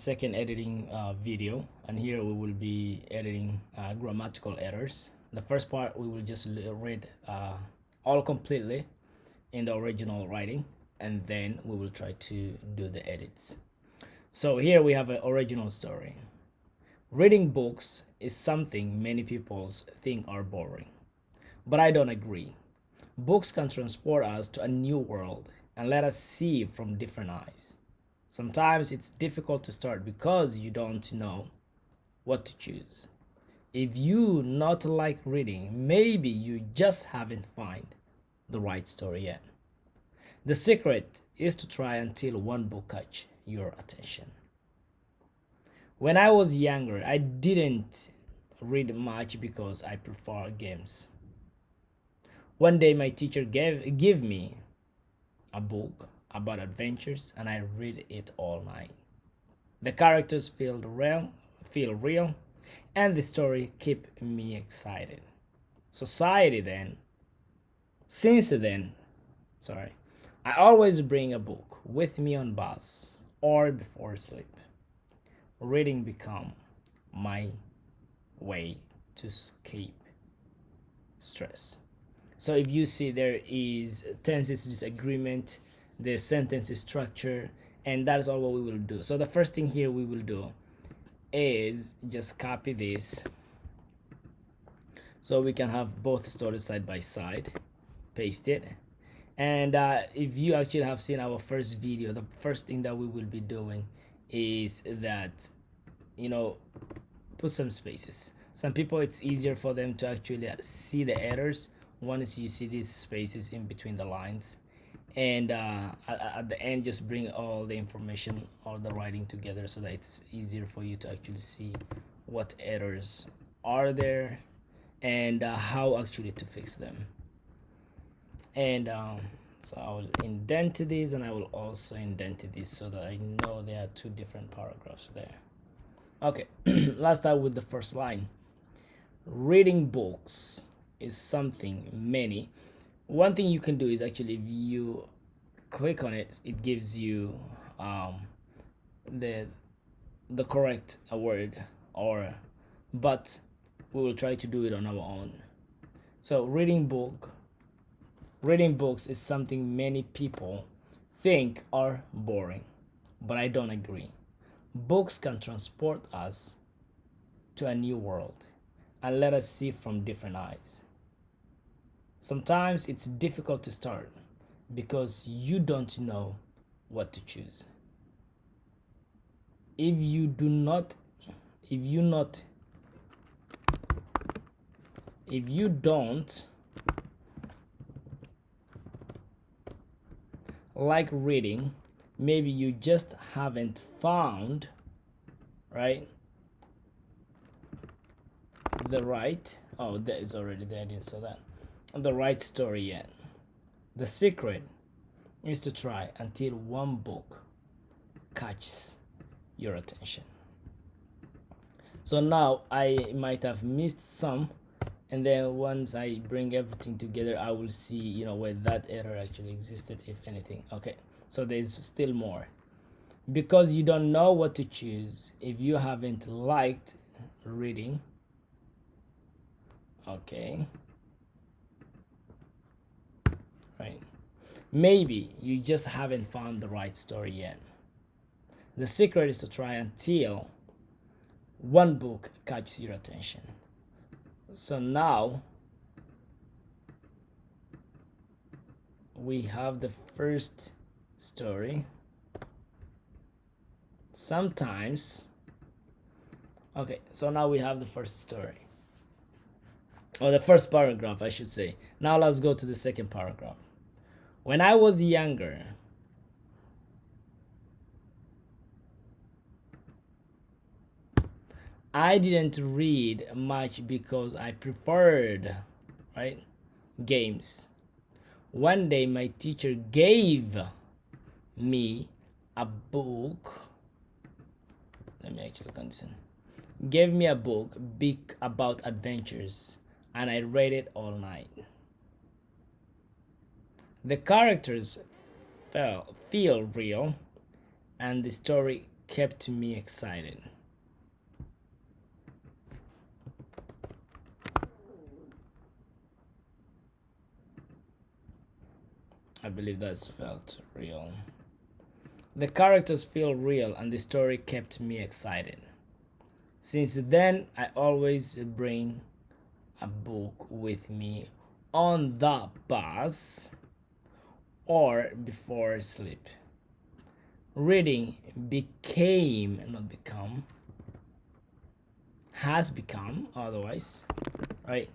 second editing video, and here we will be editing grammatical errors. The first part we will just read all completely in the original writing, and then we will try to do the edits. So here we have an original story. Reading books is something many people think are boring, but I don't agree. Books can transport us to a new world and let us see from different eyes. Sometimes it's difficult to start because you don't know what to choose. If you not like reading, maybe you just haven't found the right story yet. The secret is to try until one book catch your attention. When I was younger, I didn't read much because I prefer games. One day my teacher gave me a book about adventures and I read it all night. The characters feel real and the story keep me excited. Since then, I always bring a book with me on bus or before sleep. Reading become my way to escape stress. So if you see there is tenses disagreement, the sentence is structure, and that is all what we will do. So the first thing here we will do is just copy this so we can have both stories side by side, paste it. And if you actually have seen our first video, the first thing that we will be doing is that, put some spaces. Some people it's easier for them to actually see the errors once you see these spaces in between the lines, and at the end just bring all the information, all the writing together so that it's easier for you to actually see what errors are there and how actually to fix them. And so I will indent this and I will also indent this so that I know there are two different paragraphs there. Okay, let's start with the first line. Reading books is something many. One thing you can do is actually, if you click on it, it gives you the correct word, but we will try to do it on our own. So reading books is something many people think are boring, but I don't agree. Books can transport us to a new world and let us see from different eyes. Sometimes it's difficult to start because you don't know what to choose. If you don't like reading, maybe you just haven't found the right story yet. The secret is to try until one book catches your attention. So now I might have missed some, and then once I bring everything together I will see where that error actually existed, if anything. Okay, so there's still more. Because you don't know what to choose, if you haven't liked reading, okay, right, maybe you just haven't found the right story yet. The secret is to try until one book catches your attention. So now we have the first story. So now we have the first story, or the first paragraph I should say. Now let's go to the second paragraph. When I was younger, I didn't read much because I preferred games. One day my teacher gave me a book. Gave me a book big about adventures, and I read it all night. The characters feel real, and the story kept me excited. I believe that's felt real. The characters feel real and the story kept me excited. Since then, I always bring a book with me on the bus or before sleep. Reading became, not become, has become, otherwise, right?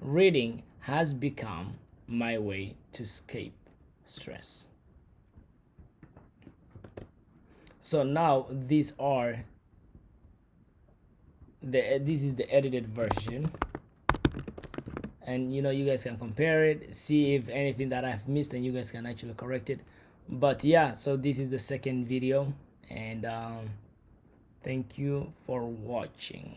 Reading has become my way to escape stress. So now these are this is the edited version, and you know, you guys can compare it, see if anything that I've missed, and you guys can actually correct it. But yeah, so this is the second video, and thank you for watching.